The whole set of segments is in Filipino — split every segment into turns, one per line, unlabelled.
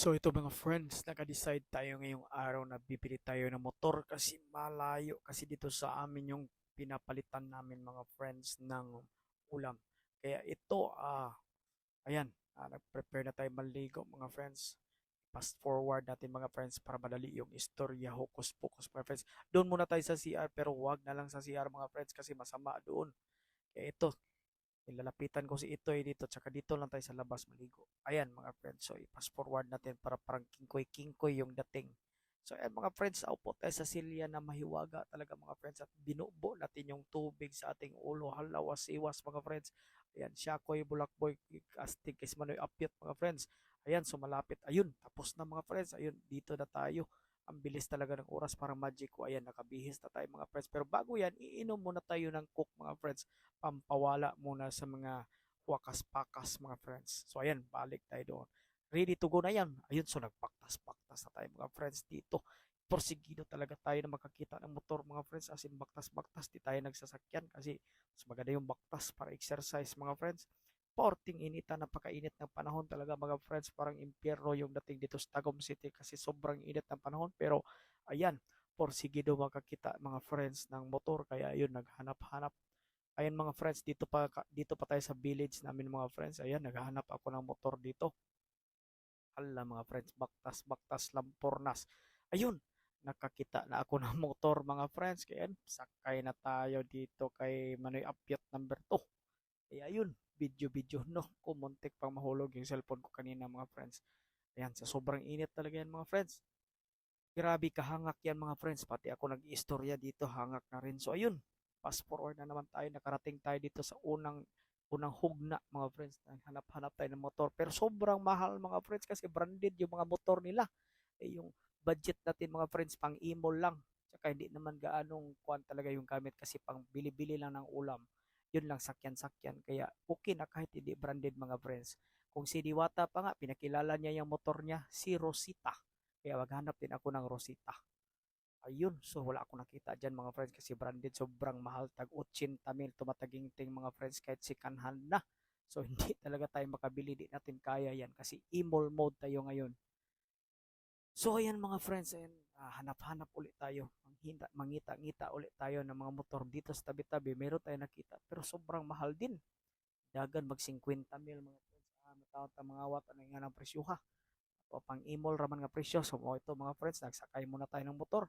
So ito mga friends, naka-decide tayo ngayong araw na bibili tayo ng motor kasi malayo kasi dito sa amin yung pinapalitan namin mga friends ng ulam. Kaya ito, ayan, nag-prepare na tayo maligo mga friends. Fast forward natin mga friends para madali yung istorya, hokus pokus mga friends. Doon muna tayo sa CR pero wag na lang sa CR mga friends kasi masama doon. Kaya ito, nilalapitan ko si Itoy dito, tsaka dito lang tayo sa labas maligo. Ayan mga friends, so i-fast forward natin para parang kingkoy-kingkoy yung dating. So ayan mga friends, upo tayo sa silya na mahiwaga talaga mga friends at binubo natin yung tubig sa ating ulo. Halawas iwas mga friends. Ayan, syakoy, bulakboy, astig, kismanoy, apyat mga friends. Ayan, so malapit. Ayun, tapos na mga friends. Ayun, dito na tayo. Ang bilis talaga ng oras, parang magic ko. Ayan, nakabihis na tayo mga friends. Pero bago yan, iinom muna tayo ng coke mga friends, pampawala muna sa mga wakas-pakas mga friends. So ayan, balik tayo doon. Ready to go na yan. Ayun, so nagpaktas-paktas na tayo mga friends dito. Porsigido talaga tayo na makakita ng motor mga friends. As in, baktas-baktas, di tayo nagsasakyan kasi mas maganda yung baktas para exercise mga friends. Porting inita, napakainit ng panahon talaga mga friends. Parang impyerno yung dating dito sa Tagum City kasi sobrang init ng panahon. Pero ayan, porsigido makakita mga friends ng motor. Kaya ayun, naghanap-hanap. Ayan mga friends, dito pa tayo sa village namin mga friends. Ayan, naghahanap ako ng motor dito. Hala mga friends, baktas-baktas lampornas. Ayun, nakakita na ako ng motor mga friends. Kaya sakay na tayo dito kay Manoy Apyat number 2. Kaya ayun, video-video no. Kumuntik pang mahulog yung cellphone ko kanina mga friends. Ayan, sa sobrang init talaga yan mga friends. Grabe kahangak yan mga friends. Pati ako nag-istorya dito, hangak na rin. So ayun, fast forward na naman tayo. Nakarating tayo dito sa unang hugna mga friends. Hanap-hanap tayo ng motor. Pero sobrang mahal mga friends kasi branded yung mga motor nila. Eh, yung budget natin mga friends, pang imol lang. Tsaka hindi naman gaanong kuwan talaga yung gamit kasi pang bili-bili lang ng ulam. Yun lang, sakyan-sakyan. Kaya okay na kahit hindi branded mga friends. Kung si Diwata pa nga, pinakilala niya yung motor niya, si Rosita. Kaya maghanap din ako ng Rosita. Ayun, so wala akong nakita dyan mga friends kasi branded, sobrang mahal, tag 80 mil tumataginting mga friends kahit second hand na. So hindi talaga tayo makabili, di natin kaya yan kasi imol mode tayo ngayon. So ayan mga friends, ayan, hanap-hanap ulit tayo, mangita-ngita ulit tayo ng mga motor dito sa tabi-tabi. Meron tayo nakita pero sobrang mahal din. Dagan mag 50 mil mga friends. Matawag ta mga wat ano nga ng presyo ha. O pang imol raman nga presyo. So ito mga friends, nagsakay muna tayo ng motor.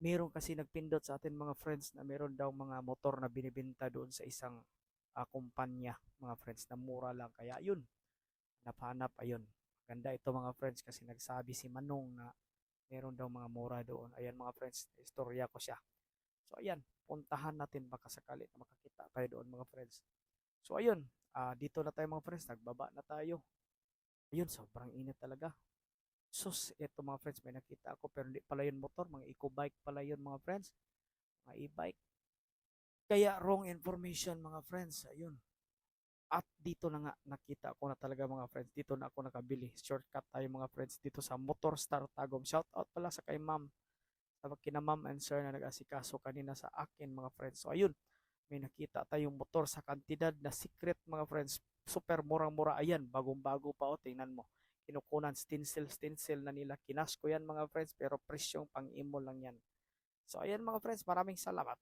Meron kasi nagpindot sa atin mga friends na meron daw mga motor na binibenta doon sa isang kumpanya mga friends na mura lang. Kaya yun, hanap-hanap, ayun. Ganda ito mga friends kasi nagsabi si Manong na meron daw mga mura doon. Ayan mga friends, istorya ko siya. So ayan, puntahan natin baka sakali na makakita tayo doon mga friends. So ayun, dito na tayo mga friends, nagbaba na tayo. Ayun, sobrang init talaga. Sus, eto mga friends, may nakita ako pero hindi pala yun motor, mga eco-bike pala yun mga friends, mga e-bike. Kaya wrong information mga friends, ayun. At dito na nga nakita ko na talaga mga friends, dito na ako nakabili. Shortcut tayo mga friends dito sa Motor Star Tagum. Shout out pala sa kay ma'am, sa kina ma'am and sir na nag-asikaso kanina sa akin mga friends. So ayun, may nakita tayong motor sa kantidad na secret mga friends. Super murang-mura. Ayan, bagong-bago pa o. Tingnan mo. Kinukunan stencil na nila. Kinas ko yan mga friends pero presyong pang-imo lang yan. So ayan mga friends, maraming salamat.